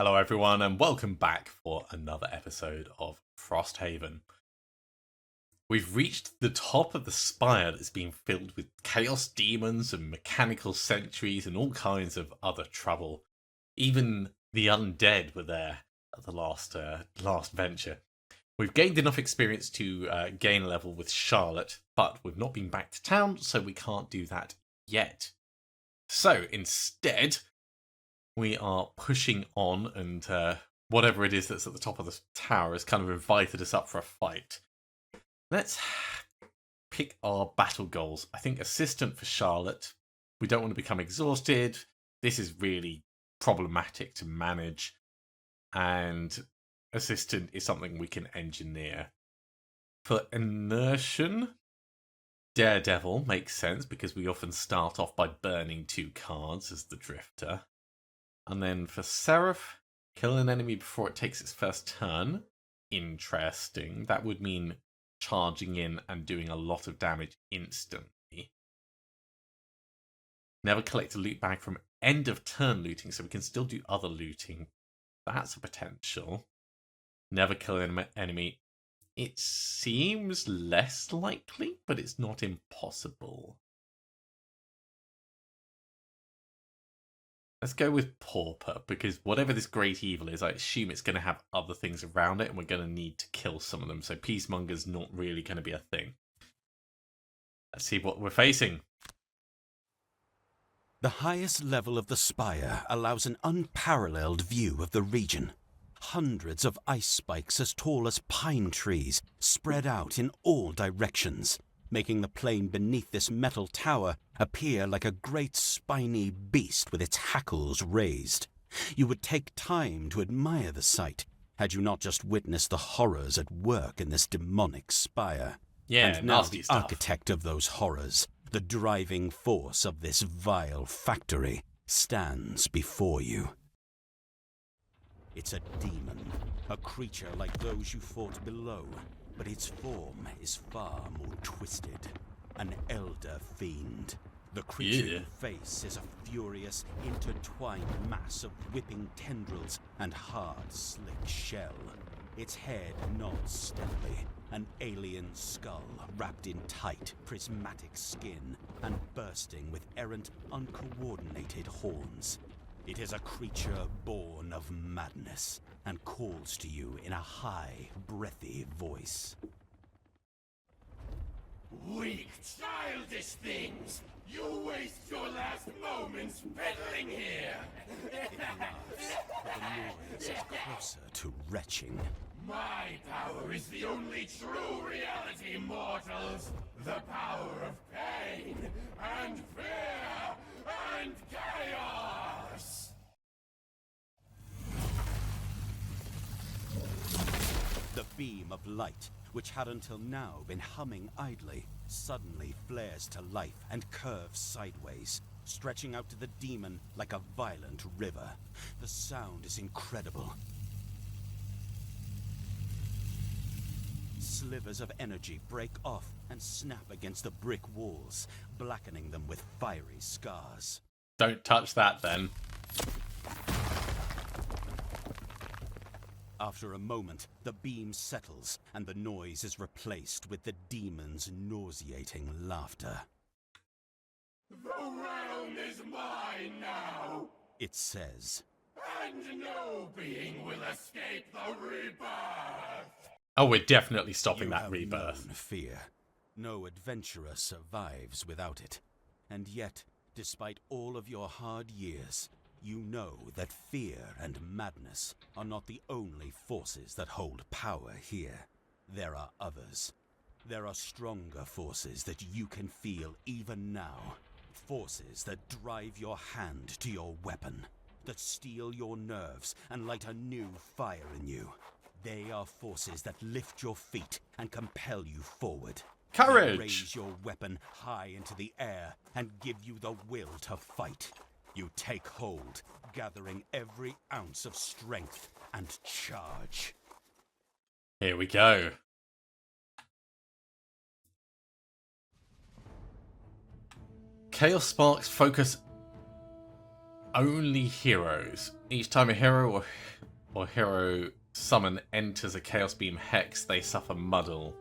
Hello everyone and welcome back for another episode of Frosthaven. We've reached the top of the spire that's been filled with chaos demons and mechanical sentries and all kinds of other trouble. Even the undead were there at the last venture. We've gained enough experience to gain a level with Charlotte, but we've not been back to town, so we can't do that yet. So instead, we are pushing on, and whatever it is that's at the top of the tower has kind of invited us up for a fight. Let's pick our battle goals. I think assistant for Charlotte. We don't want to become exhausted. This is really problematic to manage. And assistant is something we can engineer. For immersion, Daredevil makes sense because we often start off by burning 2 cards as the drifter. And then for Seraph, kill an enemy before it takes its first turn. Interesting. That would mean charging in and doing a lot of damage instantly. Never collect a loot bag from end of turn looting, so we can still do other looting. That's a potential. Never kill an enemy. It seems less likely, but it's not impossible. Let's go with Pauper, because whatever this great evil is, I assume it's going to have other things around it, and we're going to need to kill some of them, so Peacemonger's not really going to be a thing. Let's see what we're facing. The highest level of the spire allows an unparalleled view of the region. Hundreds of ice spikes as tall as pine trees spread out in all directions, making the plain beneath this metal tower appear like a great spiny beast with its hackles raised. You would take time to admire the sight, had you not just witnessed the horrors at work in this demonic spire. Yeah, and now nasty the stuff. architect of those horrors, the driving force of this vile factory, stands before you. It's a demon, a creature like those you fought below, but its form is far more twisted. An elder fiend. The creature you face is a furious, intertwined mass of whipping tendrils and hard, slick shell. Its head nods steadily, an alien skull wrapped in tight, prismatic skin and bursting with errant, uncoordinated horns. It is a creature born of madness and calls to you in a high, breathy voice. Weak, childish things! You waste your last moments fiddling here! It laughs, but the noise is closer to retching. My power is the only true reality, mortals! The power of pain, and fear, and chaos! The beam of light, which had until now been humming idly, suddenly flares to life and curves sideways, stretching out to the demon like a violent river. The sound is incredible. Slivers of energy break off and snap against the brick walls, blackening them with fiery scars. Don't touch that then. After a moment, the beam settles, and the noise is replaced with the demon's nauseating laughter. The realm is mine now! It says, And no being will escape the rebirth! Oh, we're definitely stopping You that have rebirth. known fear. No adventurer survives without it. And yet, despite all of your hard years, you know that fear and madness are not the only forces that hold power here. There are others. There are stronger forces that you can feel even now. Forces that drive your hand to your weapon, that steel your nerves and light a new fire in you. They are forces that lift your feet and compel you forward. Courage! They raise your weapon high into the air and give you the will to fight. You take hold, gathering every ounce of strength and charge. Here we go. Chaos Sparks focus only heroes. Each time a hero or hero summon enters a Chaos Beam Hex, they suffer Muddle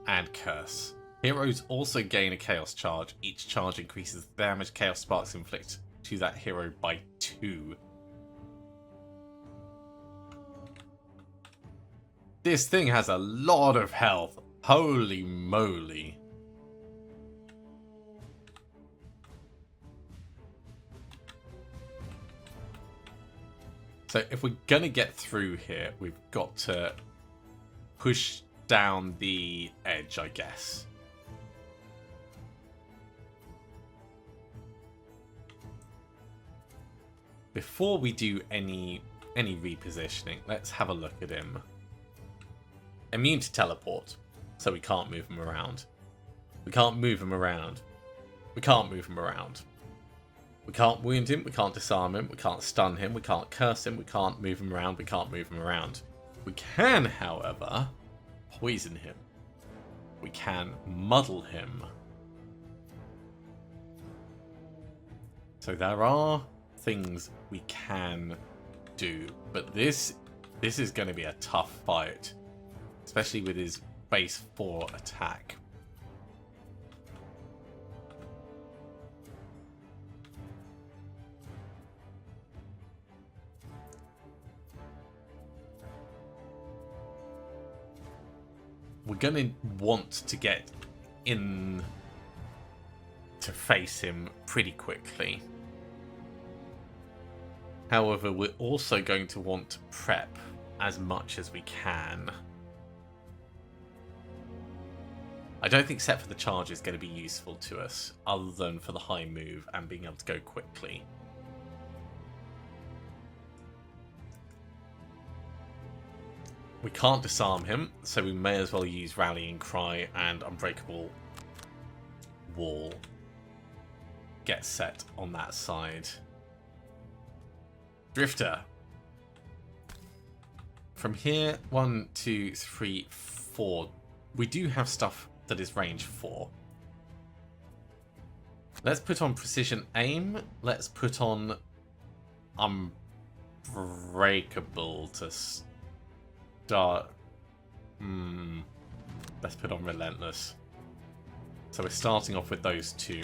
and Curse. Heroes also gain a Chaos Charge. Each charge increases the damage Chaos Sparks inflict to that hero by 2. This thing has a lot of health. Holy moly. So if we're going to get through here, we've got to push down the edge, I guess. Before we do any repositioning, let's have a look at him. Immune to teleport, so we can't move him around. We can't move him around. We can't move him around. We can't wound him, we can't disarm him, we can't stun him, we can't curse him, we can't move him around, we can't move him around. We can, however, poison him. We can muddle him. So there are things we can do, but this is going to be a tough fight, especially with his base 4 attack. We're going to want to get in to face him pretty quickly. However, we're also going to want to prep as much as we can. I don't think set for the charge is going to be useful to us, other than for the high move and being able to go quickly. We can't disarm him, so we may as well use Rallying Cry and Unbreakable Wall. Get set on that side. Drifter. From here, 1, 2, 3, 4. We do have stuff that is range 4. Let's put on Precision Aim. Let's put on Unbreakable to start. Let's put on Relentless. So we're starting off with those two.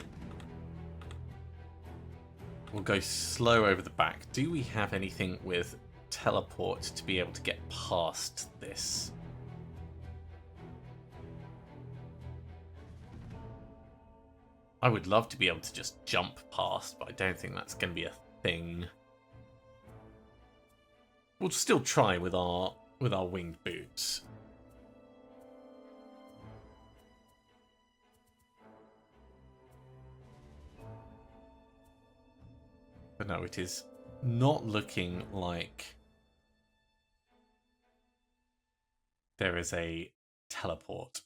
We'll go slow over the back. Do we have anything with teleport to be able to get past this? I would love to be able to just jump past, but I don't think that's going to be a thing. We'll still try with our winged boots. But no, it is not looking like there is a teleport.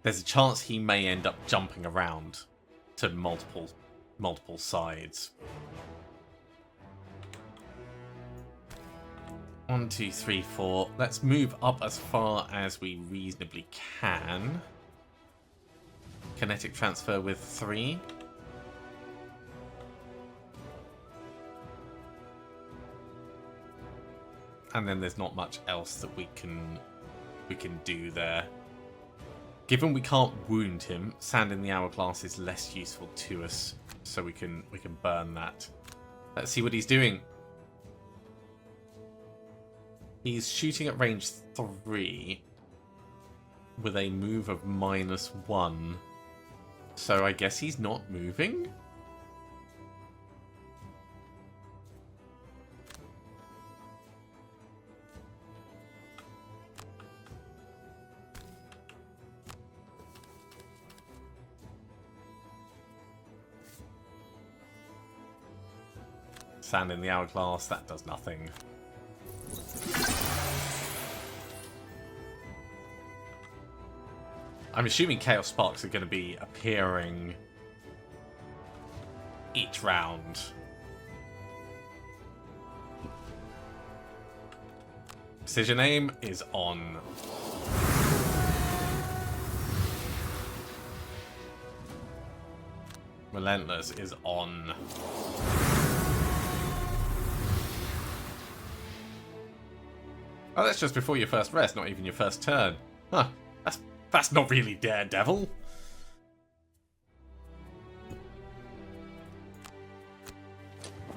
There's a chance he may end up jumping around to multiple sides. 1, 2, 3, 4. Let's move up as far as we reasonably can. Kinetic transfer with 3. And then there's not much else that we can do there. Given we can't wound him, Sand in the Hourglass is less useful to us, so we can burn that. Let's see what he's doing. He's shooting at range 3 with a move of -1. So I guess he's not moving? Sand in the Hourglass, that does nothing. I'm assuming Chaos Sparks are going to be appearing each round. Precision Aim is on. Relentless is on. Oh, that's just before your first rest, not even your first turn. Huh. That's not really Daredevil.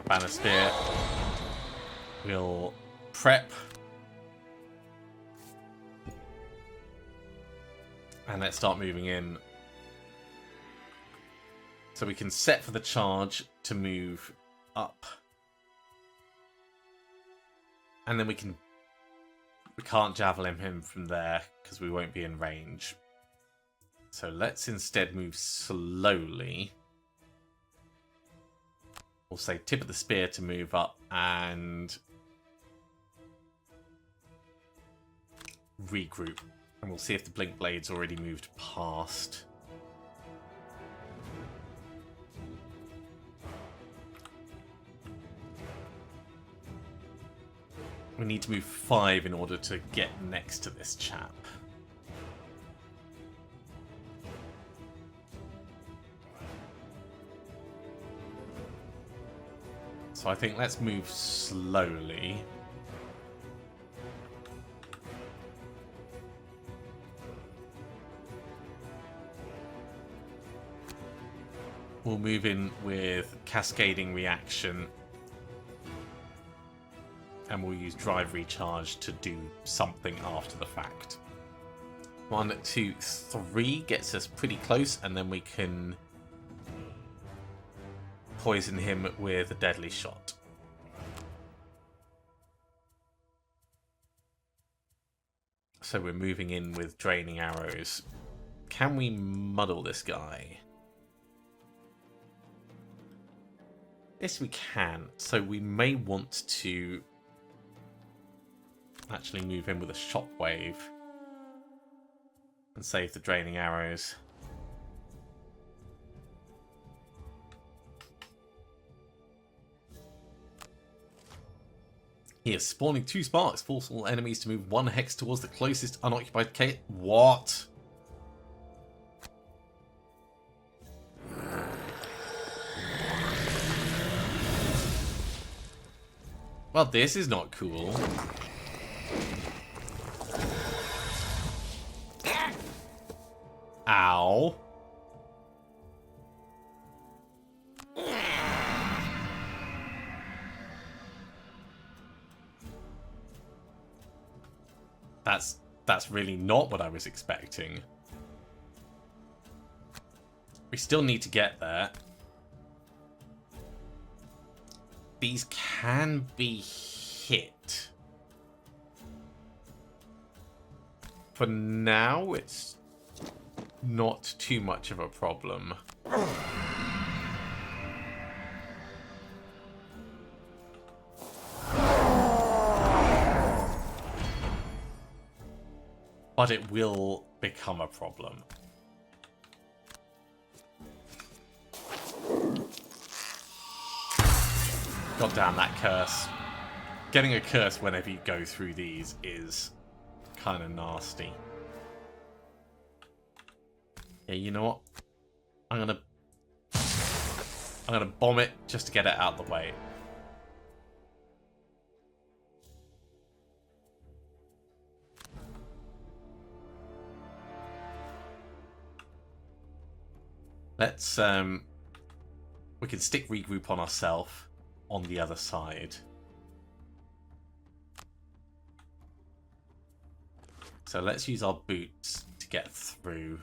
Banner Spear. We'll prep. And let's start moving in. So we can set for the charge to move up. And then we can't javelin him from there because we won't be in range. So let's instead move slowly. We'll say tip of the spear to move up and regroup. And we'll see if the blink blade's already moved past. We need to move 5 in order to get next to this chap. So I think let's move slowly. We'll move in with Cascading Reaction. And we'll use Drive Recharge to do something after the fact. 1, 2, 3 gets us pretty close, and then we can poison him with a deadly shot. So we're moving in with draining arrows. Can we muddle this guy? Yes, we can. So we may want to actually move in with a shockwave and save the draining arrows. He is spawning 2 sparks. Force all enemies to move 1 hex towards the closest unoccupied cave. What? Well, this is not cool. Ow. That's really not what I was expecting. We still need to get there. These can be hit. For now, it's not too much of a problem. But it will become a problem. God damn that curse. Getting a curse whenever you go through these is kind of nasty. Yeah, you know what? I'm gonna bomb it just to get it out of the way. Let's we can stick regroup on ourselves on the other side. So let's use our boots to get through.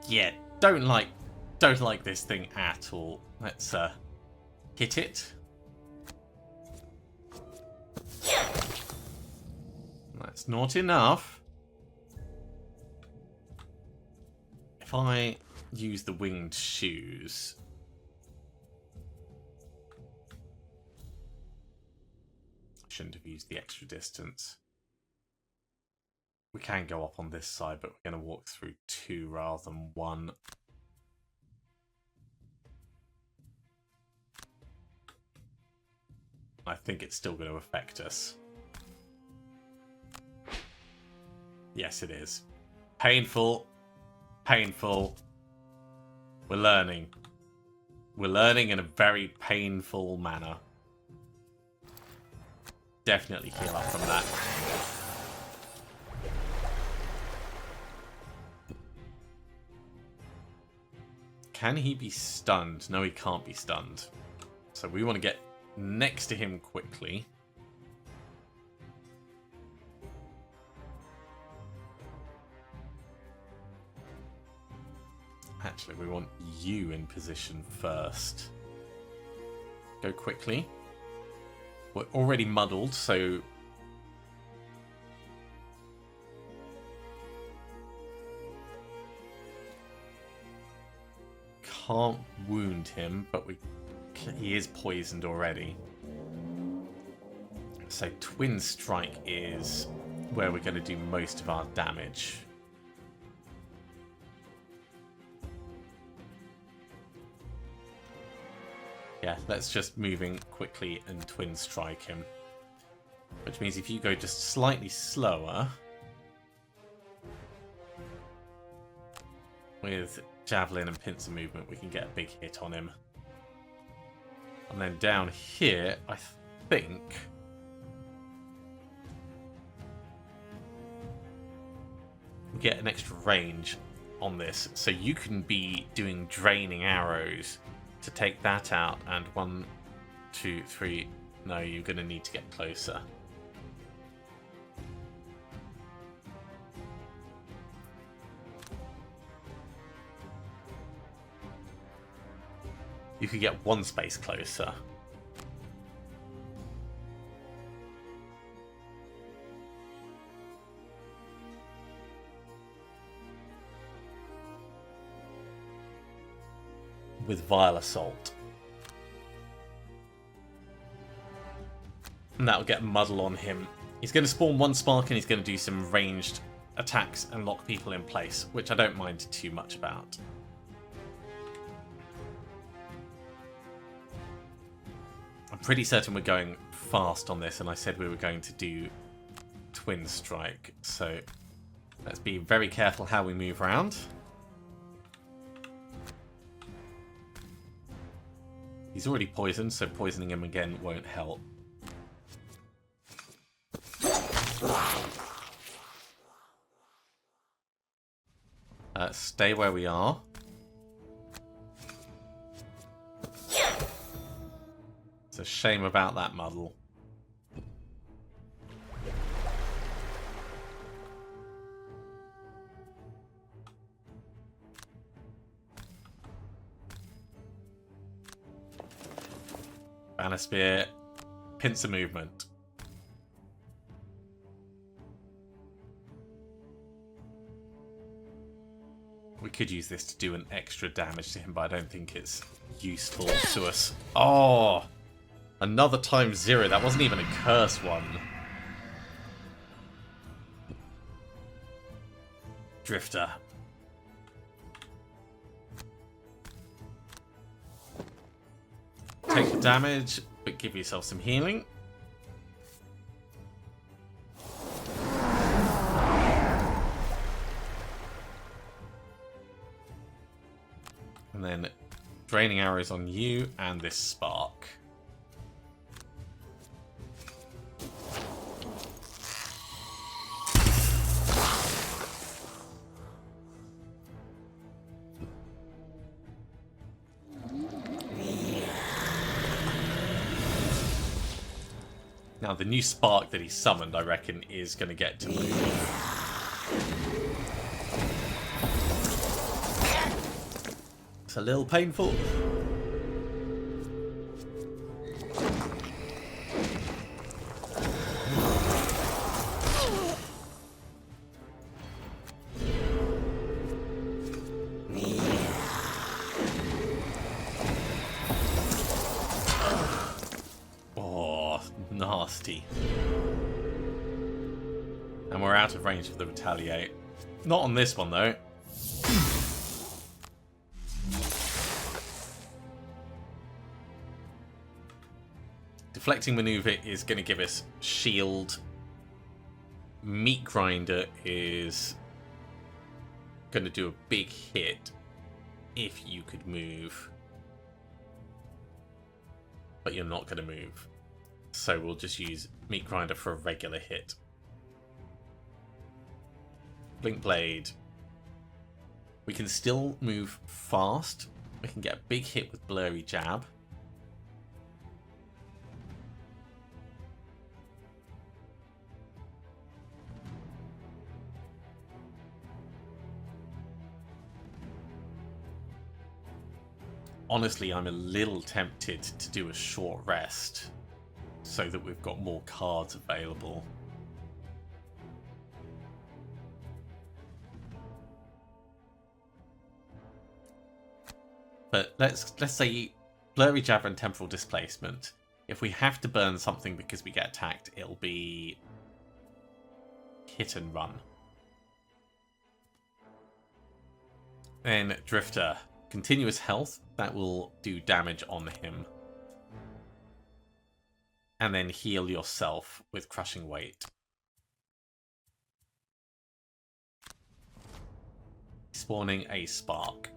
Yeah, don't like this thing at all. Let's hit it. That's not enough. If I use the winged shoes, use the extra distance. We can go up on this side, but we're going to walk through 2 rather than 1. I think it's still going to affect us. Yes, it is. Painful. Painful. We're learning. We're learning in a very painful manner. Definitely heal up from that. Can he be stunned? No, he can't be stunned. So we want to get next to him quickly. Actually, we want you in position first. Go quickly. We're already muddled, so... Can't wound him, but he is poisoned already. So Twin Strike is where we're going to do most of our damage. Yeah, let's just move in quickly and Twin Strike him. Which means if you go just slightly slower with Javelin and Pincer movement, we can get a big hit on him. And then down here, I think... we get an extra range on this. So you can be doing draining arrows to take that out, and 1, 2, 3. No, you're going to need to get closer. You could get 1 space closer. With Vile Assault. And that'll get Muddle on him. He's going to spawn 1 spark and he's going to do some ranged attacks and lock people in place, which I don't mind too much about. I'm pretty certain we're going fast on this, and I said we were going to do Twin Strike, so let's be very careful how we move around. He's already poisoned, so poisoning him again won't help. Stay where we are. It's a shame about that muddle. Banner Spear, Pincer movement. We could use this to do an extra damage to him, but I don't think it's useful to us. Oh! Another times 0. That wasn't even a curse one. Drifter. Take the damage, but give yourself some healing. And then draining arrows on you and this spark. Now, the new spark that he summoned, I reckon, is going to get to move. It's a little painful. Nasty. And we're out of range for the retaliate. Not on this one, though. Deflecting maneuver is going to give us shield. Meat grinder is going to do a big hit if you could move. But you're not going to move. So we'll just use meat grinder for a regular hit. Blink blade. We can still move fast. We can get a big hit with blurry jab. Honestly, I'm a little tempted to do a short rest so that we've got more cards available. But let's say blurry jab and temporal displacement. If we have to burn something because we get attacked, it'll be hit and run. Then Drifter. Continuous health, that will do damage on him. And then heal yourself with crushing weight. Spawning a spark.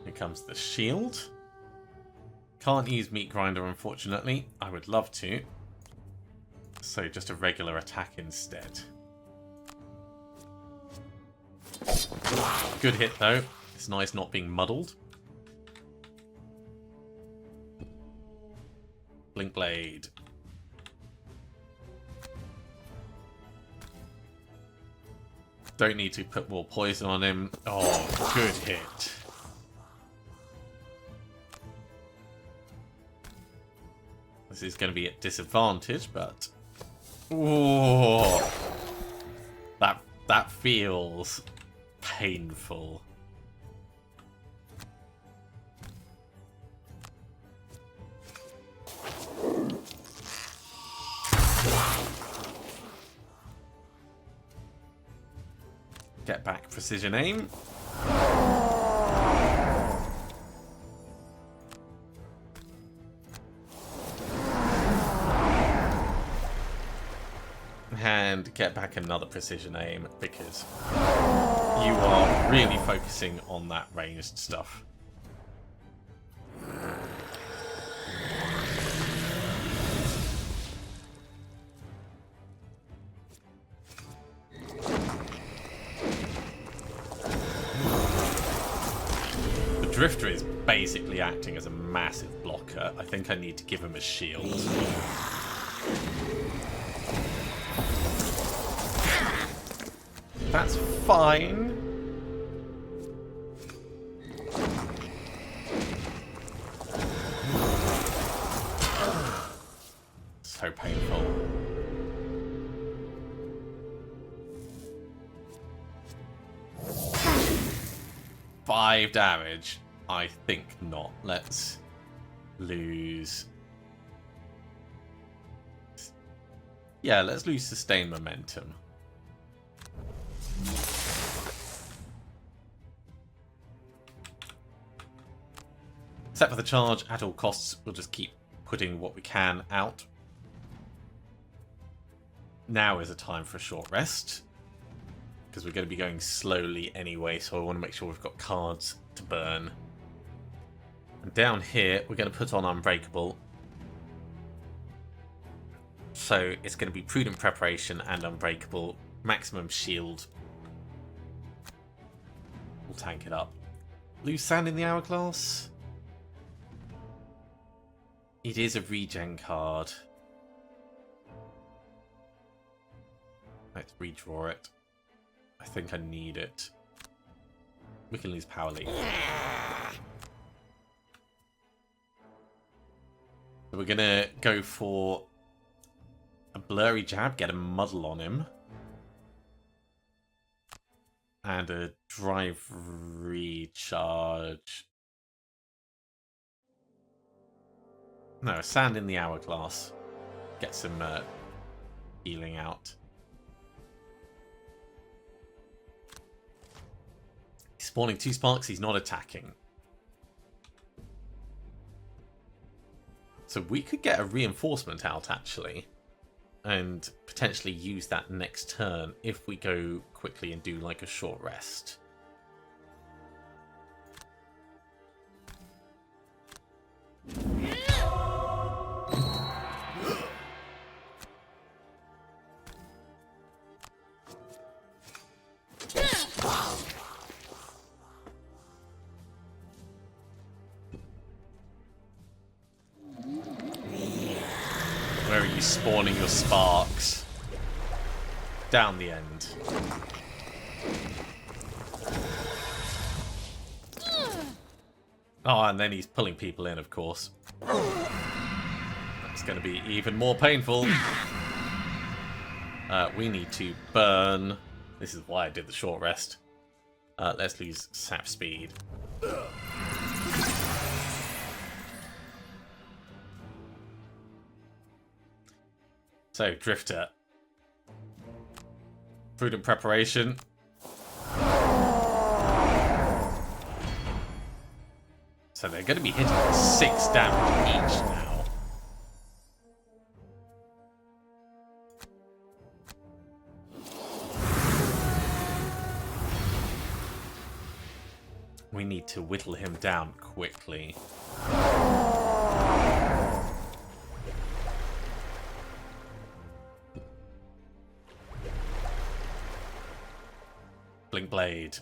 Here comes the shield. Can't use meat grinder, unfortunately. I would love to. So just a regular attack instead. Good hit though. It's nice not being muddled. Blink blade. Don't need to put more poison on him. Oh, good hit. This is going to be at disadvantage, but... Oh, that feels painful. Get back precision aim. And get back another precision aim because you are really focusing on that ranged stuff. The Drifter is basically acting as a massive blocker. I think I need to give him a shield. That's fine. So painful. Five damage? I think not. Let's lose. Yeah, let's lose sustained momentum. Set for the charge at all costs. We'll just keep putting what we can out. Now is a time for a short rest, because we're going to be going slowly anyway, so I want to make sure we've got cards to burn. And down here, we're going to put on Unbreakable. So it's going to be Prudent Preparation and Unbreakable. Maximum shield. We'll tank it up. Lose Sand in the Hourglass. It is a regen card. Let's redraw it. I think I need it. We can lose Power Leap. So we're going to go for a Blurry Jab, get a Muddle on him. And a Drive Recharge. No, sand in the hourglass. Get some healing out. He's spawning 2 sparks, he's not attacking. So we could get a reinforcement out, actually. And potentially use that next turn if we go quickly and do like a short rest. Where are you spawning your sparks? Down the end. Oh, and then he's pulling people in, of course. That's going to be even more painful. We need to burn. This is why I did the short rest. Let's lose sap speed. So, Drifter. Prudent preparation. So they're going to be hitting 6 damage each now. We need to whittle him down quickly. Blink Blade.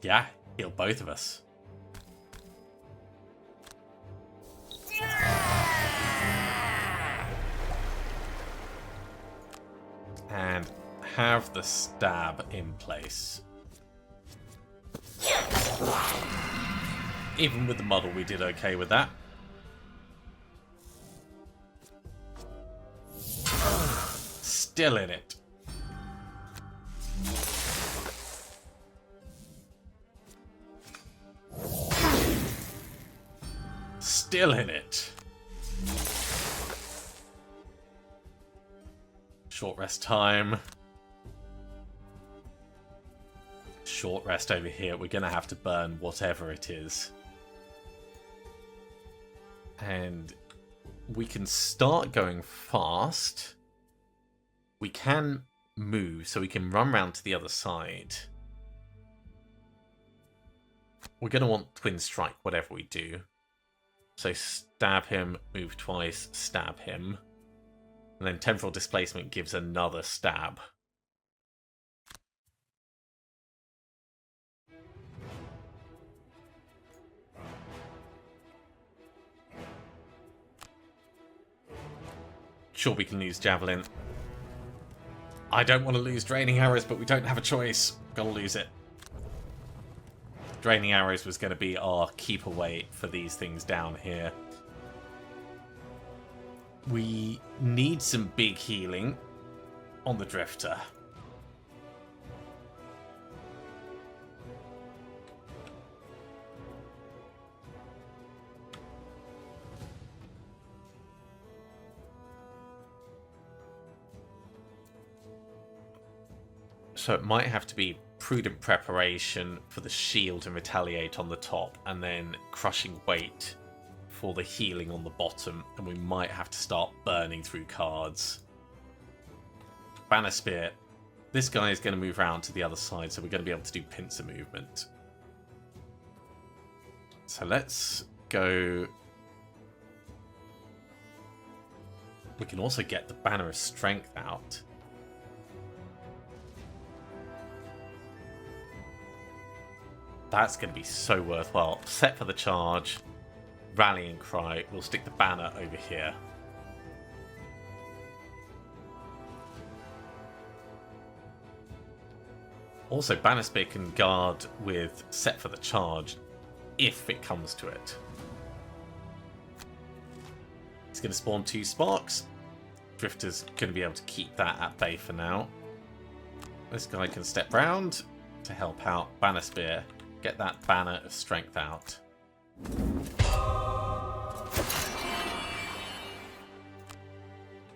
Yeah, heal both of us. And have the stab in place. Even with the muddle, we did okay with that. Still in it. Still in it. Short rest time. Short rest over here. We're going to have to burn whatever it is. And we can start going fast. We can move, so we can run round to the other side. We're going to want Twin Strike, whatever we do. So stab him, move twice, stab him. And then Temporal Displacement gives another stab. Sure, we can lose Javelin. I don't want to lose Draining Arrows, but we don't have a choice. Gotta lose it. Draining Arrows was going to be our keep away for these things down here. We need some big healing on the Drifter. So it might have to be prudent preparation for the shield and retaliate on the top, and then crushing weight for the healing on the bottom, and we might have to start burning through cards. Banner Spear. This guy is going to move around to the other side, so we're going to be able to do pincer movement. So let's go. We can also get the Banner of Strength out. That's going to be so worthwhile. Set for the charge. Rallying Cry. We'll stick the banner over here. Also, Banner Spear can guard with set for the charge if it comes to it. It's going to spawn 2 sparks. Drifter's going to be able to keep that at bay for now. This guy can step round to help out Banner Spear. Get that Banner of Strength out.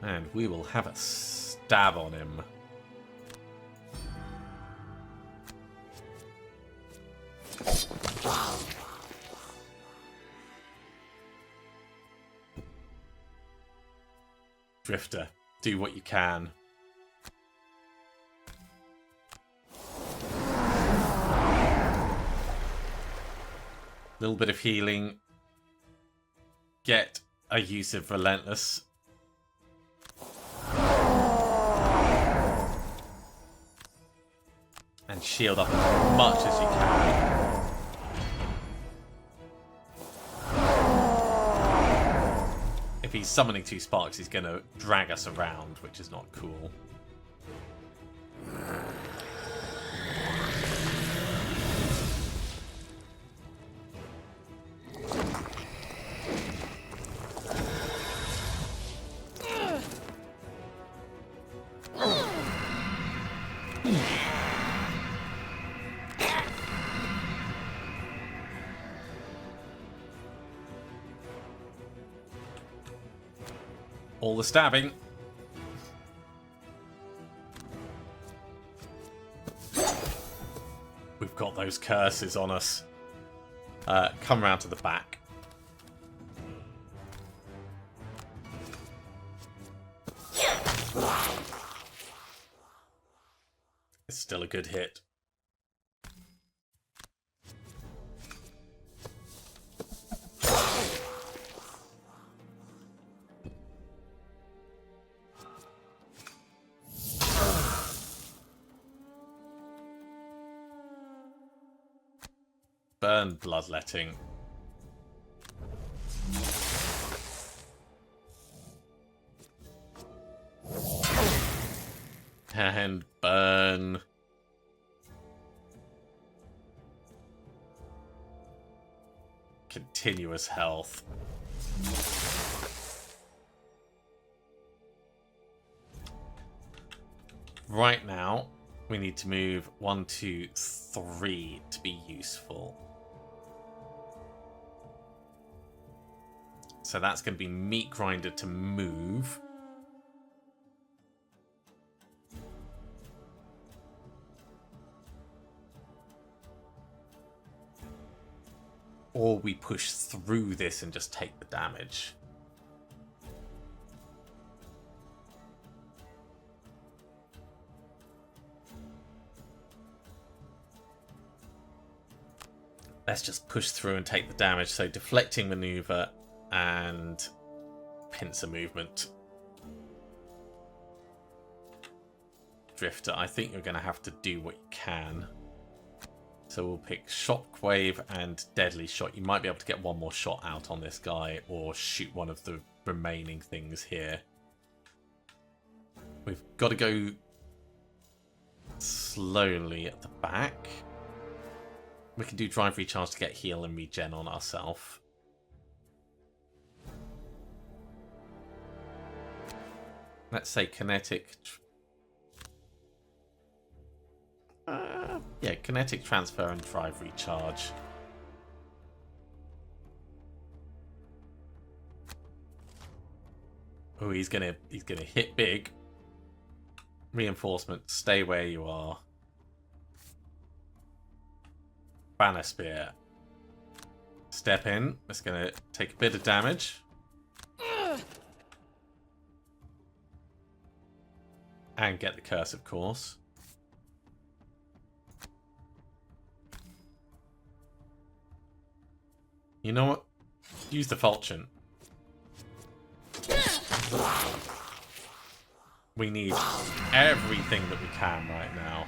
And we will have a stab on him. Drifter, do what you can. Little bit of healing. Get a use of Relentless. And shield up as much as you can. If he's summoning 2 sparks, he's going to drag us around, which is not cool. All the stabbing. We've got those curses on us. Come round to the back. It's still a good hit. Burn bloodletting. And burn. Continuous health. Right now, we need to move 1, 2, 3 to be useful. So that's going to be Meat Grinder to move. Or we push through this and just take the damage. Let's just push through and take the damage. So deflecting maneuver and pincer movement. Drifter, I think you're going to have to do what you can. So we'll pick Shockwave and Deadly Shot. You might be able to get one more shot out on this guy or shoot one of the remaining things here. We've got to go slowly at the back. We can do Drive Recharge to get heal and regen on ourselves. Let's say Kinetic... yeah, Kinetic Transfer and Drive Recharge. Oh, he's gonna hit big. Reinforcement, stay where you are. Banner Spear. Step in. It's gonna take a bit of damage. And get the curse, of course. You know what? Use the falchion. We need everything that we can right now.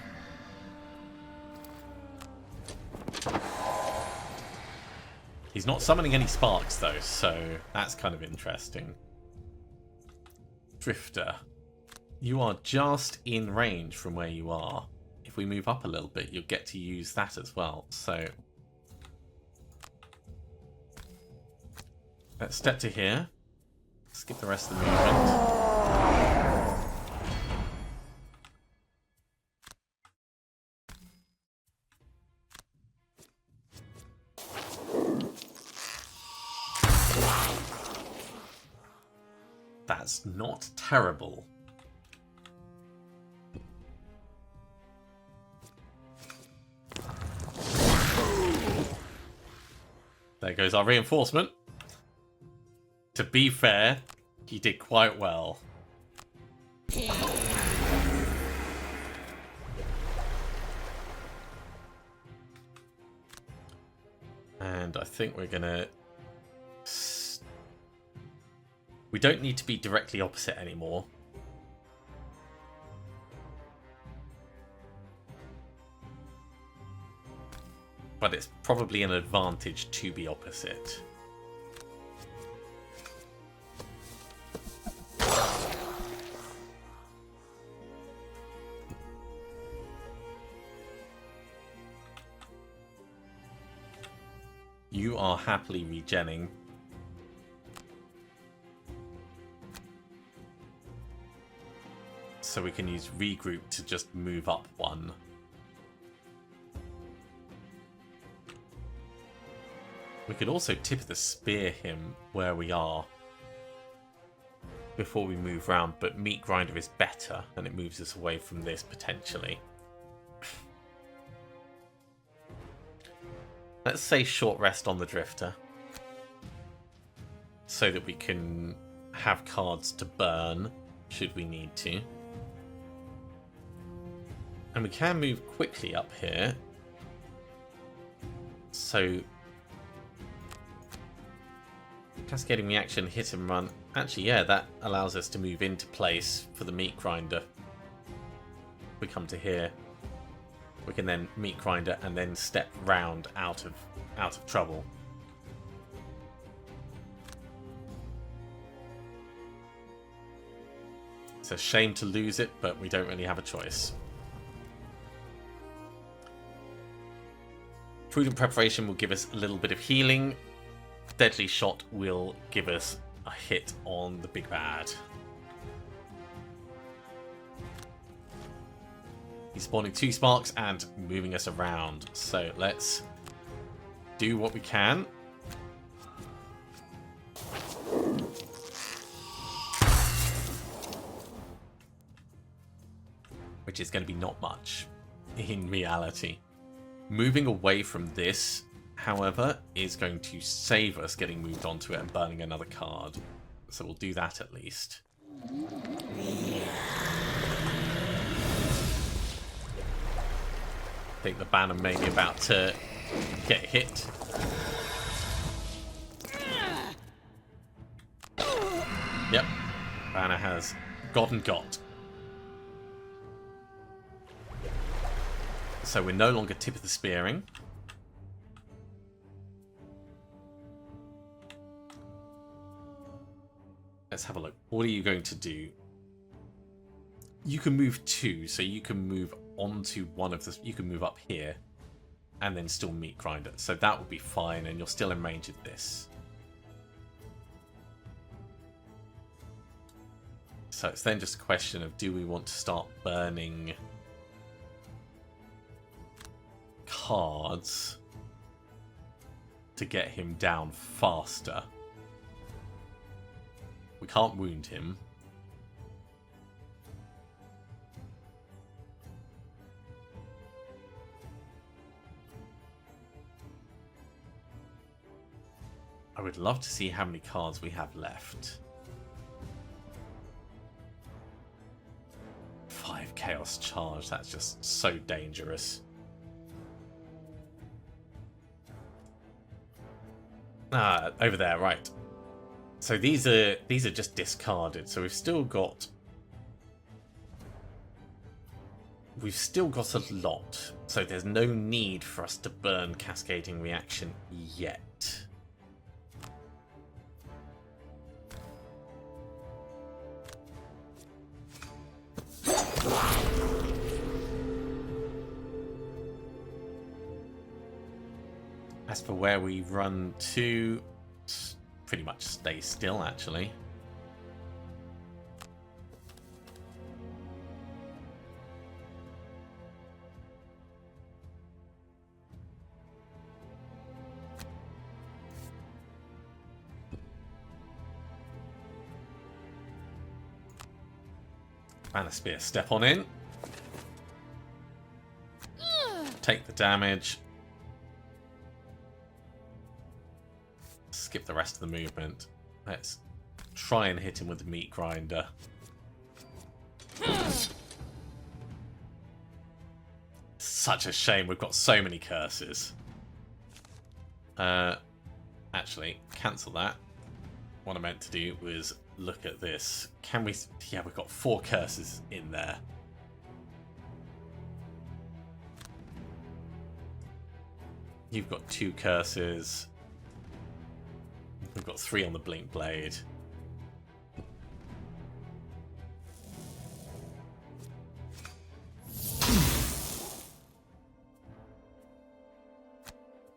He's not summoning any sparks though, so that's kind of interesting. Drifter. You are just in range from where you are. If we move up a little bit, you'll get to use that as well. So let's step to here. Skip the rest of the movement. That's not terrible. There goes our reinforcement. To be fair, he did quite well. And I think we're gonna... We don't need to be directly opposite anymore. But it's probably an advantage to be opposite. You are happily regenning. So we can use regroup to just move up one. We could also tip the spear him where we are before we move round, but meat grinder is better and it moves us away from this potentially. Let's say short rest on the drifter so that we can have cards to burn should we need to. And we can move quickly up here. So cascading reaction, hit and run. Actually, yeah, that allows us to move into place for the meat grinder. We come to here. We can then meat grinder and then step round out of trouble. It's a shame to lose it, but we don't really have a choice. Prudent preparation will give us a little bit of healing. Deadly shot will give us a hit on the big bad. He's spawning 2 sparks and moving us around. So let's do what we can. Which is going to be not much in reality. Moving away from this, however, is going to save us getting moved onto it and burning another card. So we'll do that at least. I think the banner may be about to get hit. Yep, banner has gotten got. So we're no longer tip of the spearing. Let's have a look. What are you going to do? You can move 2, so you can move onto one of the... You can move up here and then still meat grinder. So that will be fine, and you're still in range of this. So it's then just a question of, do we want to start burning cards to get him down faster? We can't wound him. I would love to see how many cards we have left. 5 chaos charge, that's just so dangerous. Ah, over there, right. So these are just discarded. So we've still got a lot. So there's no need for us to burn cascading reaction yet. As for where we run to, pretty much stay still, actually. Banner Spear, step on in. Take the damage. Skip the rest of the movement. Let's try and hit him with the meat grinder. Such a shame, we've got so many curses. Actually, cancel that. What I meant to do was look at this. Can we... Yeah, we've got 4 curses in there. You've got 2 curses. We've got 3 on the Blink Blade.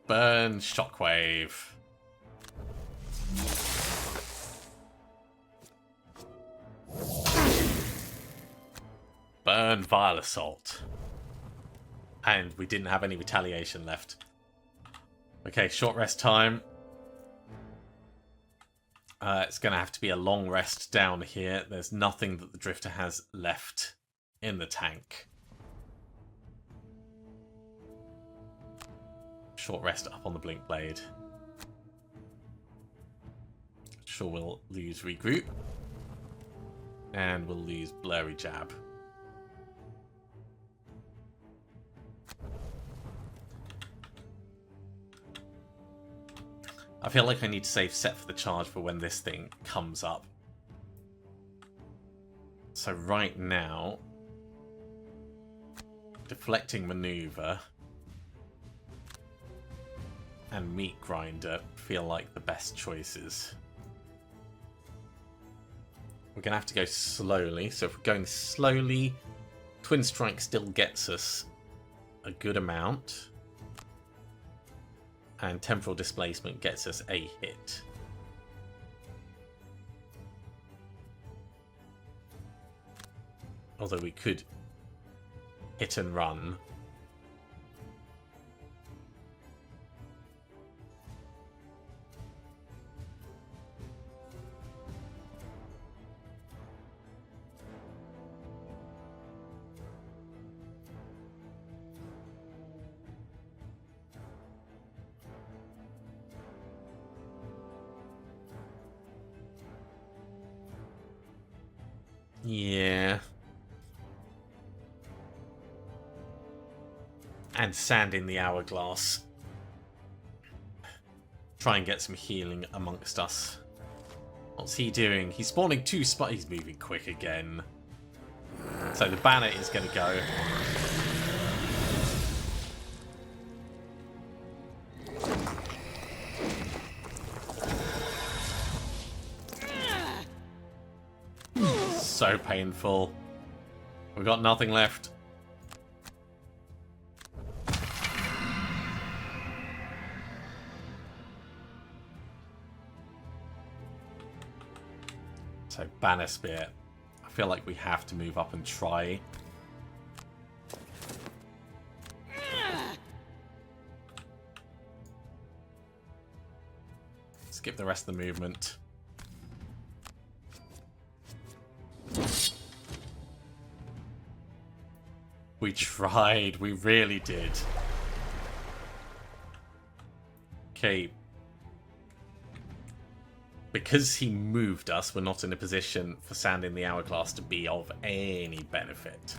Burn, Shockwave. Burn, Vile Assault. And we didn't have any retaliation left. Okay, short rest time. It's going to have to be a long rest down here. There's nothing that the Drifter has left in the tank. Short rest up on the Blink Blade. Sure, we'll lose Regroup. And we'll lose Blurry Jab. I feel like I need to save set for the charge for when this thing comes up. So right now, Deflecting Maneuver and Meat Grinder feel like the best choices. We're going to have to go slowly. So if we're going slowly, Twin Strike still gets us a good amount. And Temporal Displacement gets us a hit. Although we could hit and run. Yeah. And Sand in the Hourglass. Try and get some healing amongst us. What's he doing? He's spawning 2 spiders. He's moving quick again. So the banner is going to go. So painful. We've got nothing left. So Banner Spear. I feel like we have to move up and try. Skip the rest of the movement. We tried, we really did. Okay. Because he moved us, we're not in a position for Sand in the Hourglass to be of any benefit.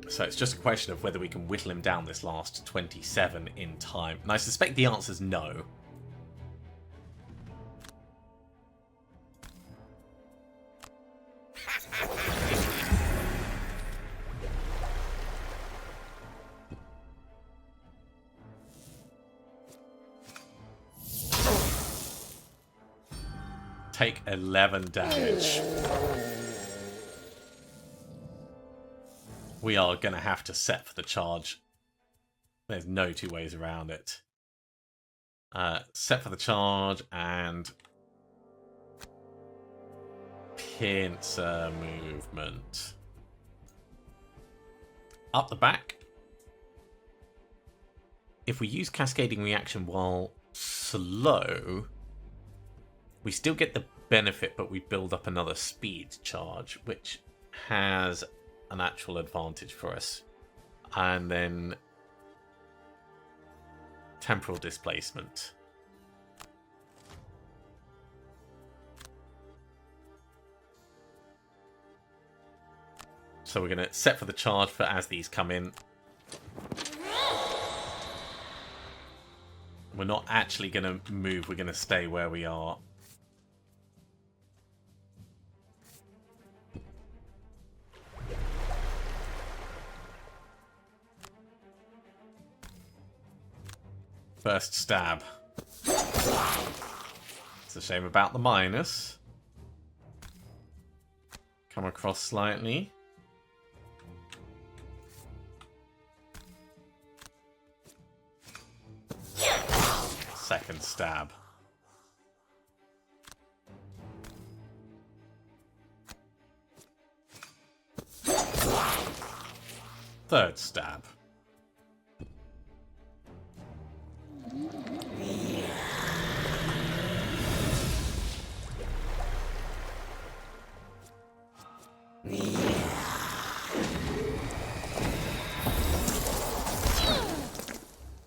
So it's just a question of whether we can whittle him down this last 27 in time. And I suspect the answer is no. Take 11 damage. We are going to have to set for the charge. There's no 2 ways around it. Set for the charge and pincer movement. Up the back. If we use Cascading Reaction while slow, we still get the benefit, but we build up another speed charge, which has an actual advantage for us. And then temporal displacement. So we're going to set for the charge for as these come in. We're not actually going to move, we're going to stay where we are. First stab. It's a shame about the minus. Come across slightly. Second stab. Third stab.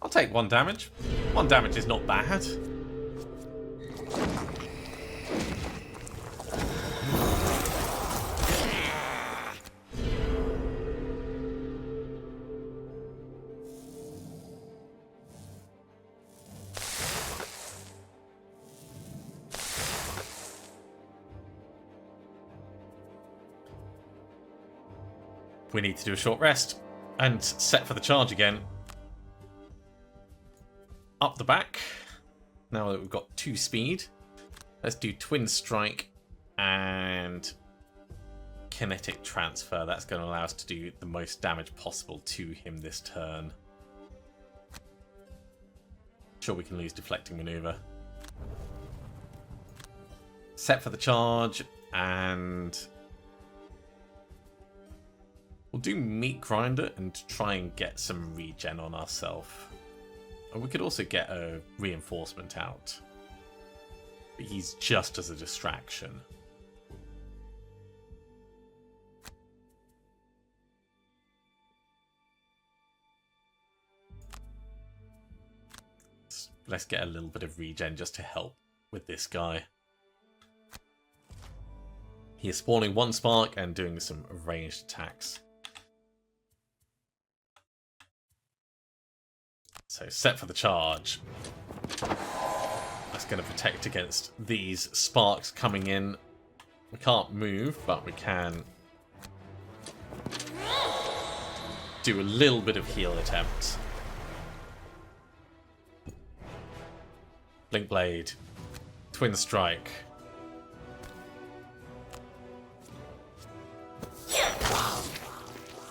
I'll take 1 damage. 1 damage is not bad. We need to do a short rest and set for the charge again. Up the back. Now that we've got 2 speed, let's do twin strike and kinetic transfer. That's going to allow us to do the most damage possible to him this turn. Sure, we can lose deflecting maneuver. Set for the charge, and we'll do meat grinder and try and get some regen on ourselves. And we could also get a reinforcement out. But he's just as a distraction. Let's get a little bit of regen just to help with this guy. He is spawning 1 spark and doing some ranged attacks. So set for the charge. That's going to protect against these sparks coming in. We can't move, but we can do a little bit of heal attempt. Blink Blade. Twin Strike.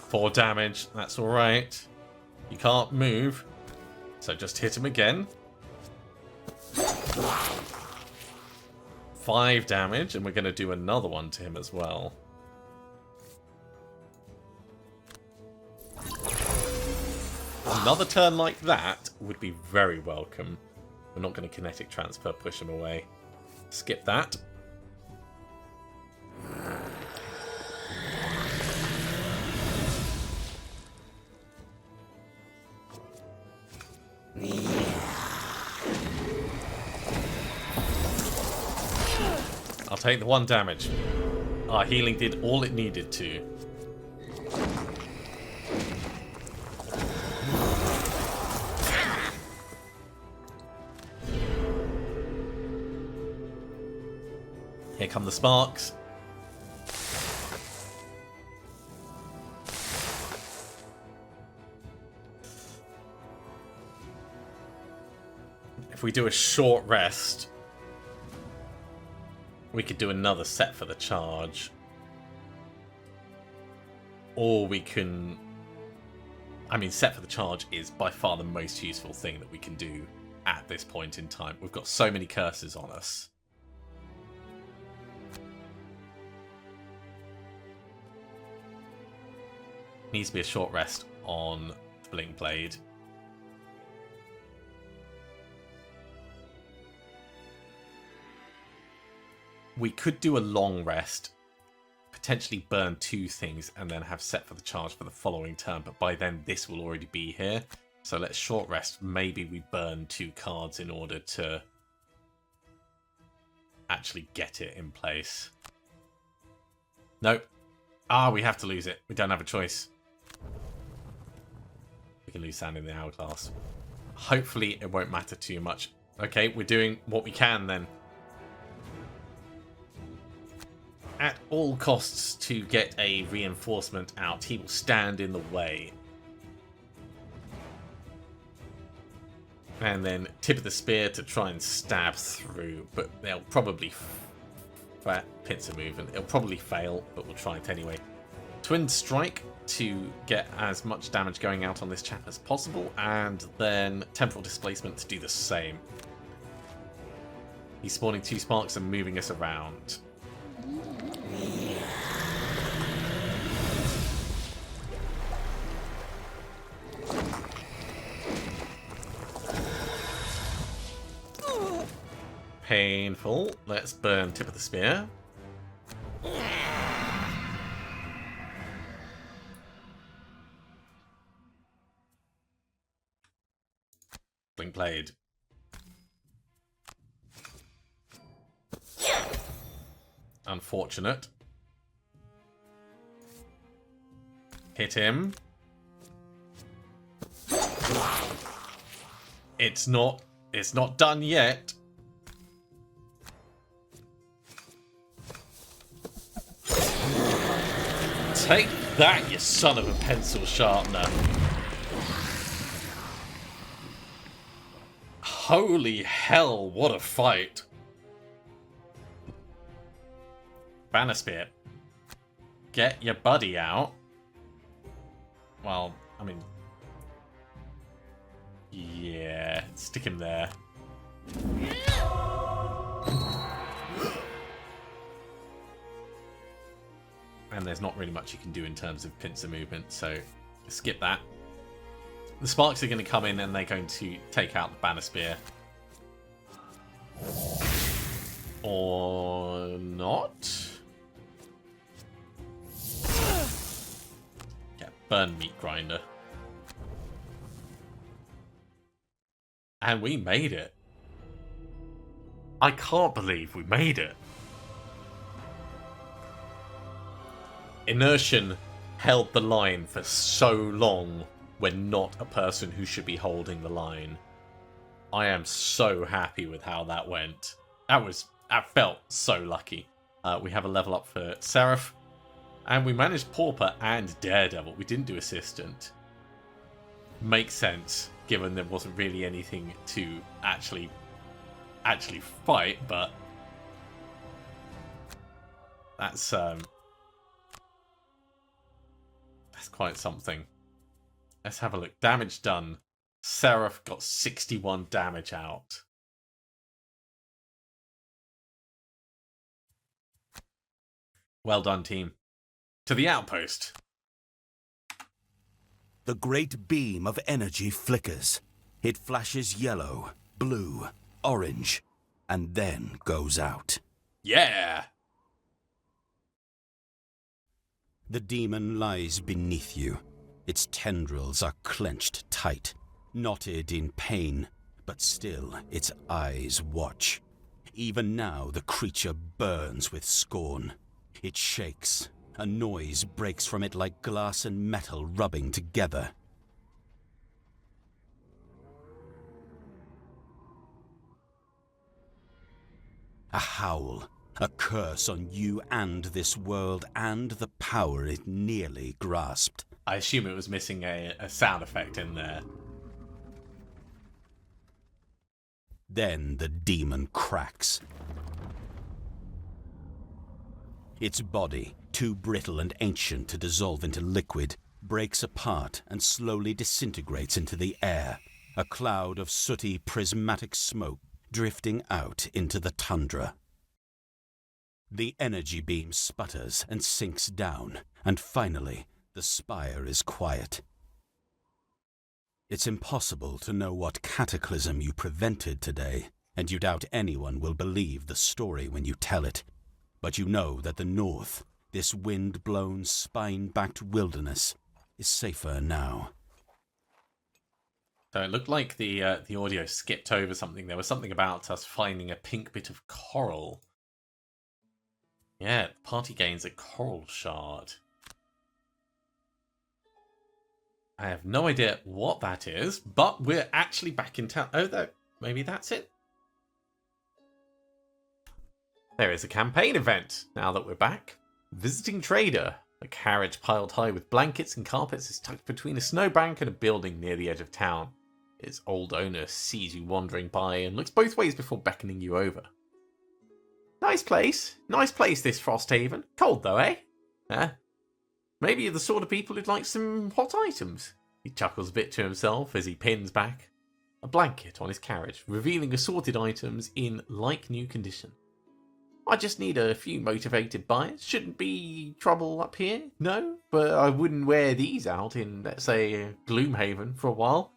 Four damage. That's alright. You can't move. So just hit him again. 5 damage, and we're going to do another one to him as well. Another turn like that would be very welcome. We're not going to kinetic transfer, push him away. Skip that. I'll take the 1 damage. Our healing did all it needed to. Here come the sparks. If we do a short rest, we could do another set for the charge. Or we can... I mean, set for the charge is by far the most useful thing that we can do at this point in time. We've got so many curses on us. Needs to be a short rest on the Blink Blade. we could do a long rest, potentially burn 2 things, and then have set for the charge for the following turn. But by then, this will already be here. So let's short rest. Maybe we burn 2 cards in order to actually get it in place. Nope. We have to lose it. We don't have a choice. We can lose Sand in the Hourglass. Hopefully it won't matter too much. Okay, we're doing what we can then. At all costs to get a reinforcement out, he will stand in the way. And then tip of the spear to try and stab through, but they'll probably pincer move, and it'll probably fail, but we'll try it anyway. Twin strike to get as much damage going out on this chap as possible, and then temporal displacement to do the same. He's spawning 2 sparks and moving us around. Painful. Let's burn tip of the spear. Blink blade. Unfortunate. Hit him. It's not done yet. Take that, you son of a pencil sharpener. Holy hell, what a fight. Banner Spear. Get your buddy out. Well, I mean... yeah, stick him there. And there's not really much you can do in terms of pincer movement, so skip that. The sparks are going to come in and they're going to take out the Banner Spear. Or not? Yeah, burn Meat Grinder. And we made it. I can't believe we made it. Inertion held the line for so long when not a person who should be holding the line. I am so happy with how that went. That felt so lucky. We have a level up for Seraph. And we managed Pauper and Daredevil. We didn't do Assistant. Makes sense, given there wasn't really anything to actually fight, but that's quite something. Let's have a look. Damage done. Seraph got 61 damage out. Well done, team. To the outpost. The great beam of energy flickers. It flashes yellow, blue, orange, and then goes out. Yeah! The demon lies beneath you. Its tendrils are clenched tight, knotted in pain, but still its eyes watch. Even now the creature burns with scorn. It shakes. A noise breaks from it like glass and metal rubbing together. A howl. A curse on you and this world and the power it nearly grasped. I assume it was missing a sound effect in there. Then the demon cracks. Its body, too brittle and ancient to dissolve into liquid, breaks apart and slowly disintegrates into the air, a cloud of sooty prismatic smoke drifting out into the tundra. The energy beam sputters and sinks down, and finally, the spire is quiet. It's impossible to know what cataclysm you prevented today, and you doubt anyone will believe the story when you tell it. But you know that the north, this wind-blown, spine-backed wilderness, is safer now. So it looked like the audio skipped over something. There was something about us finding a pink bit of coral. Yeah, the party gains a coral shard. I have no idea what that is, but we're actually back in town. Oh, maybe that's it. There is a campaign event now that we're back. Visiting Trader. A carriage piled high with blankets and carpets is tucked between a snowbank and a building near the edge of town. Its old owner sees you wandering by and looks both ways before beckoning you over. Nice place. Nice place, this Frosthaven. Cold though, eh? Maybe you're the sort of people who'd like some hot items. He chuckles a bit to himself as he pins back a blanket on his carriage, revealing assorted items in like-new condition. I just need a few motivated buyers. Shouldn't be trouble up here, no? But I wouldn't wear these out in, let's say, Gloomhaven for a while.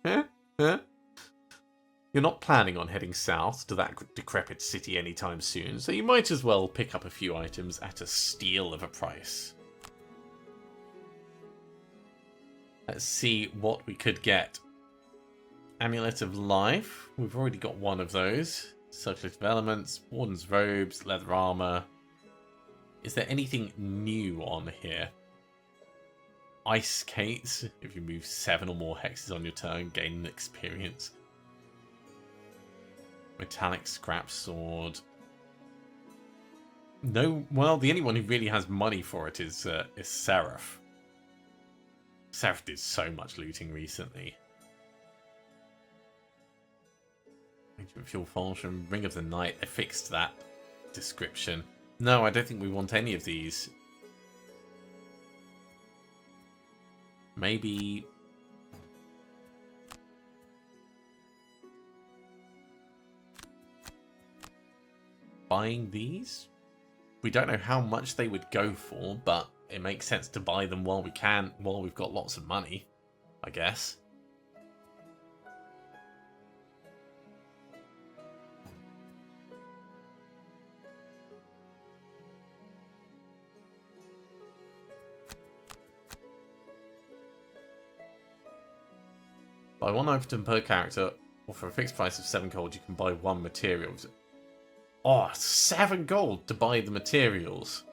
You're not planning on heading south to that decrepit city anytime soon, so you might as well pick up a few items at a steal of a price. Let's see what we could get. Amulet of Life. We've already got one of those. Circlet of Elements, Warden's Robes, Leather Armor. Is there anything new on here? Ice Skates. If you move 7 or more hexes on your turn, gain an experience. Metallic Scrap Sword. No, well, the only one who really has money for it is Seraph. Seraph did so much looting recently. Ancient Fuel Falchion, Ring of the Night. They fixed that description. No, I don't think we want any of these. Maybe... buying these? We don't know how much they would go for, but it makes sense to buy them while we can, while we've got lots of money, I guess. Buy 1 item per character, or for a fixed price of 7 gold, you can buy 1 material. Oh, 7 gold to buy the materials.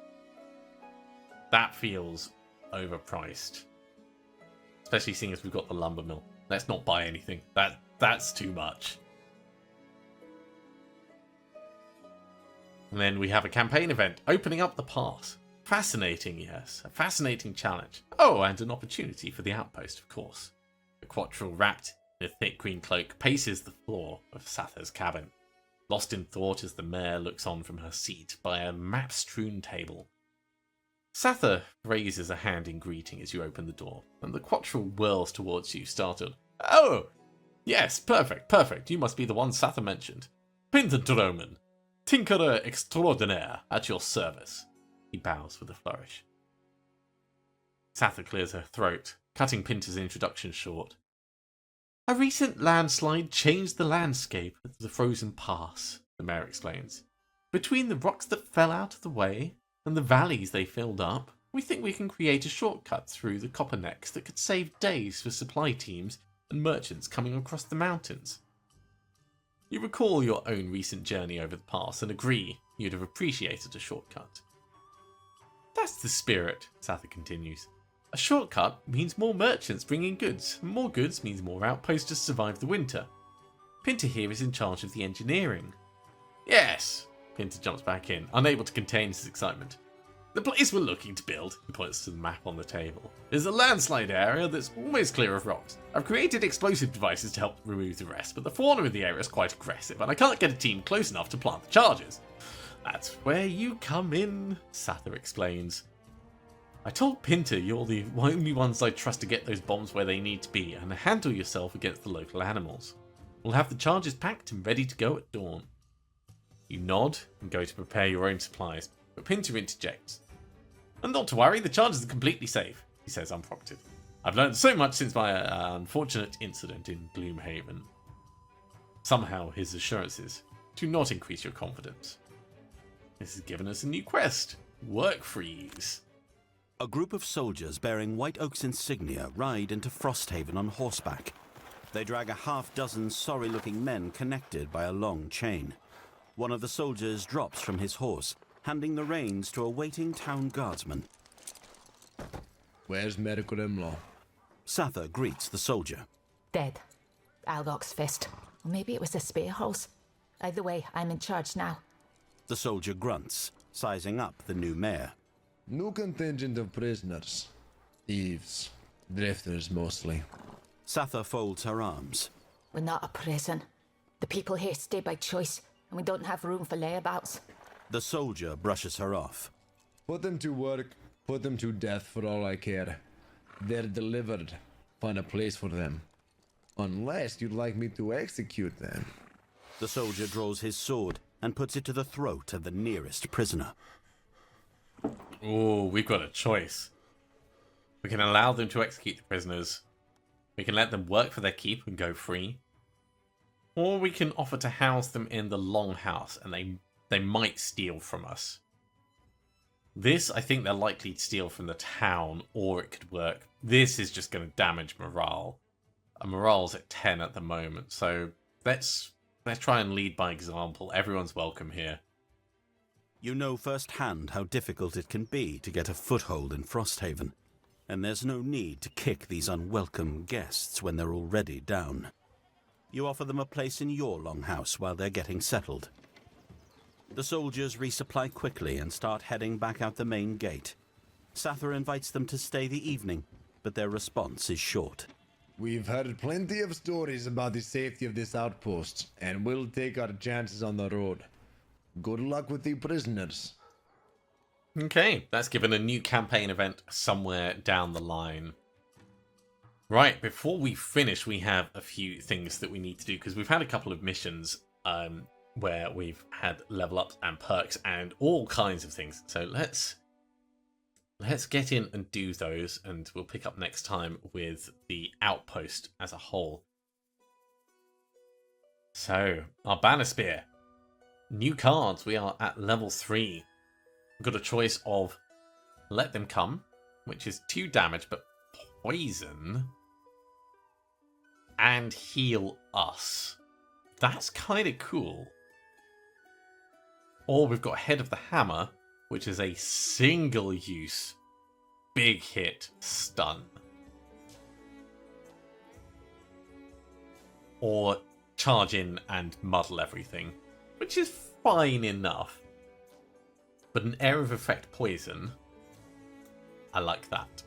That feels overpriced. Especially seeing as we've got the lumber mill. Let's not buy anything. That's too much. And then we have a campaign event, opening up the pass. Fascinating, yes. A fascinating challenge. Oh, and an opportunity for the outpost, of course. The Quattril, wrapped in a thick green cloak, paces the floor of Satha's cabin, lost in thought as the mare looks on from her seat by a map-strewn table. Satha raises a hand in greeting as you open the door, and the Quattril whirls towards you, startled. Oh! Yes, perfect. You must be the one Satha mentioned. Pinterdromen, Tinkerer Extraordinaire, at your service. He bows with a flourish. Satha clears her throat, cutting Pinter's introduction short. A recent landslide changed the landscape of the frozen pass, the mayor explains. Between the rocks that fell out of the way and the valleys they filled up, we think we can create a shortcut through the Coppernecks that could save days for supply teams and merchants coming across the mountains. You recall your own recent journey over the pass and agree you'd have appreciated a shortcut. That's the spirit, Satha continues. A shortcut means more merchants bringing goods, and more goods means more outposts to survive the winter. Pinter here is in charge of the engineering. Yes, Pinter jumps back in, unable to contain his excitement. The place we're looking to build, he points to the map on the table, is a landslide area that's almost clear of rocks. I've created explosive devices to help remove the rest, but the fauna in the area is quite aggressive, and I can't get a team close enough to plant the charges. That's where you come in, Satha explains. I told Pinter you're the only ones I trust to get those bombs where they need to be and handle yourself against the local animals. We'll have the charges packed and ready to go at dawn. You nod and go to prepare your own supplies, but Pinter interjects. And not to worry, the charges are completely safe, he says unprompted. I've learned so much since my unfortunate incident in Gloomhaven. Somehow his assurances do not increase your confidence. This has given us a new quest. Work freeze. A group of soldiers bearing White Oak's insignia ride into Frosthaven on horseback. They drag a half-dozen sorry-looking men connected by a long chain. One of the soldiers drops from his horse, handing the reins to a waiting town guardsman. Where's Medical Imlaw? Sather greets the soldier. Dead. Algok's fist. Or maybe it was a spear hose. Either way, I'm in charge now. The soldier grunts, sizing up the new mare. New contingent of prisoners. Thieves. Drifters, mostly. Sather folds her arms. We're not a prison. The people here stay by choice, and we don't have room for layabouts. The soldier brushes her off. Put them to work. Put them to death for all I care. They're delivered. Find a place for them. Unless you'd like me to execute them. The soldier draws his sword and puts it to the throat of the nearest prisoner. Oh, we've got a choice. We can allow them to execute the prisoners. We can let them work for their keep and go free. Or we can offer to house them in the Longhouse, and they might steal from us. This, I think they're likely to steal from the town, or it could work. This is just going to damage morale. And morale's at 10 at the moment, so let's try and lead by example. Everyone's welcome here. You know firsthand how difficult it can be to get a foothold in Frosthaven, and there's no need to kick these unwelcome guests when they're already down. You offer them a place in your longhouse while they're getting settled. The soldiers resupply quickly and start heading back out the main gate. Sather invites them to stay the evening, but their response is short. We've heard plenty of stories about the safety of this outpost, and we'll take our chances on the road. Good luck with the prisoners. Okay, that's given a new campaign event somewhere down the line. Right, before we finish, we have a few things that we need to do, because we've had a couple of missions where we've had level ups and perks and all kinds of things. So let's get in and do those, and we'll pick up next time with the outpost as a whole. So, our banner spear. New cards, we are at level 3. We've got a choice of Let Them Come, which is 2 damage, but poison, and Heal Us. That's kind of cool. Or we've got Head of the Hammer, which is a single use, big hit stun. Or charge in and muddle everything, which is fine enough. But an area of effect poison, I like that.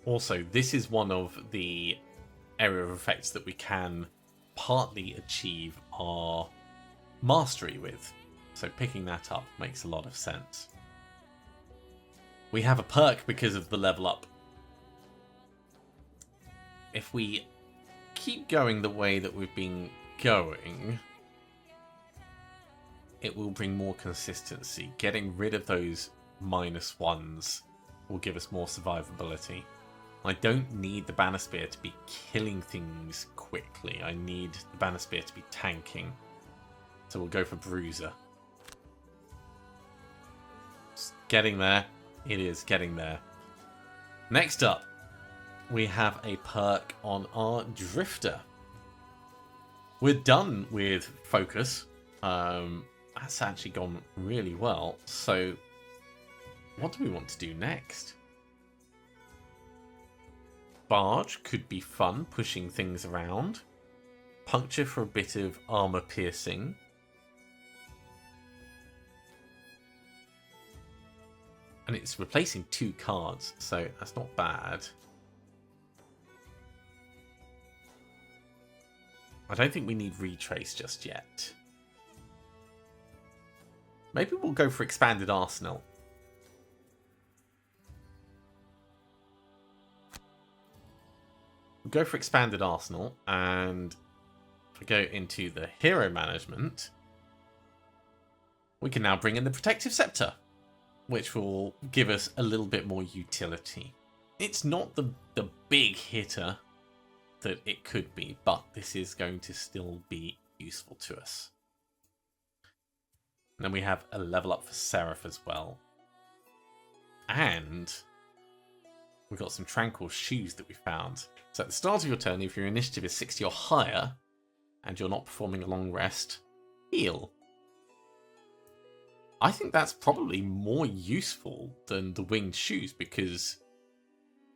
Also, this is one of the area of effects that we can partly achieve our mastery with. So picking that up makes a lot of sense. We have a perk because of the level up. If we keep going the way that we've been going, it will bring more consistency. Getting rid of those -1s will give us more survivability. I don't need the banner spear to be killing things quickly. I need the banner spear to be tanking. So we'll go for Bruiser. Just getting there. It is getting there. Next up, we have a perk on our Drifter. We're done with Focus. That's actually gone really well. So what do we want to do next? Barge could be fun, pushing things around. Puncture for a bit of armor piercing. And it's replacing 2 cards, so that's not bad. I don't think we need Retrace just yet. Maybe we'll go for Expanded Arsenal. We'll go for Expanded Arsenal, and if we go into the Hero Management, we can now bring in the Protective Scepter, which will give us a little bit more utility. It's not the big hitter that it could be, but this is going to still be useful to us. And then we have a level up for Seraph as well. And we've got some Tranquil Shoes that we found. So at the start of your turn, if your initiative is 60 or higher, and you're not performing a long rest, heal. I think that's probably more useful than the Winged Shoes, because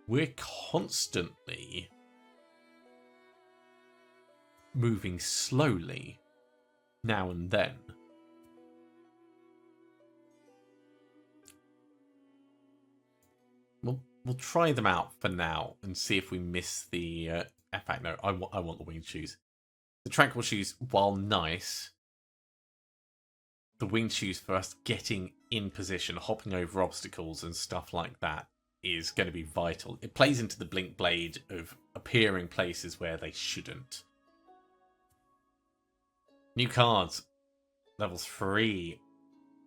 we're constantly moving slowly now and then. We'll try them out for now and see if we miss the... in fact, no, I want the Winged Shoes. The Tranquil Shoes, while nice, the Winged Shoes for us getting in position, hopping over obstacles and stuff like that is going to be vital. It plays into the Blink Blade of appearing places where they shouldn't. New cards. Level 3.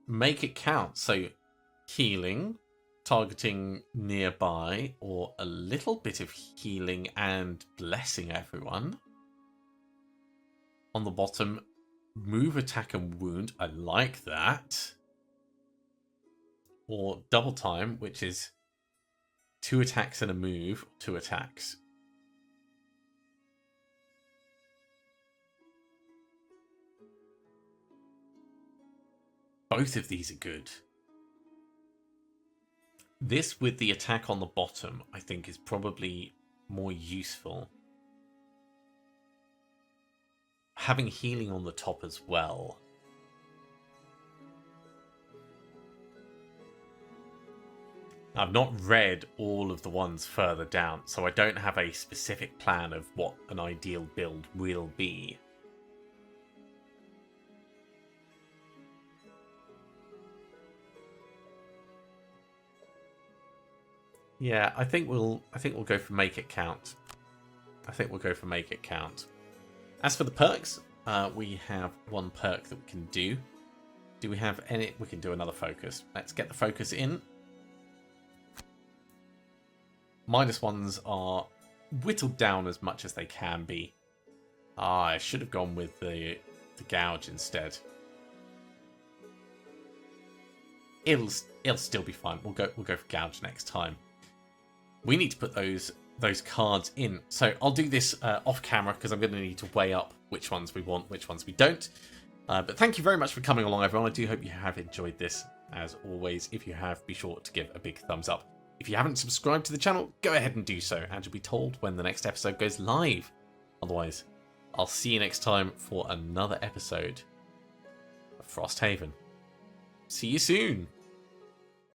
Make it count. So, healing, targeting nearby, or a little bit of healing and blessing everyone. On the bottom, move, attack, and wound. I like that. Or double time, which is 2 attacks and a move, 2 attacks. Both of these are good. This with the attack on the bottom, I think, is probably more useful. Having healing on the top as well. I've not read all of the ones further down, so I don't have a specific plan of what an ideal build will be. Yeah, I think we'll go for make it count. I think we'll go for make it count. As for the perks, we have one perk that we can do. Do we have any? We can do another focus. Let's get the focus in. -1s are whittled down as much as they can be. I should have gone with the gouge instead. It'll still be fine. We'll go for gouge next time. We need to put those cards in. So I'll do this off camera because I'm going to need to weigh up which ones we want, which ones we don't. But thank you very much for coming along, everyone. I do hope you have enjoyed this. As always, if you have, be sure to give a big thumbs up. If you haven't subscribed to the channel, go ahead and do so, and you'll be told when the next episode goes live. Otherwise, I'll see you next time for another episode of Frosthaven. See you soon!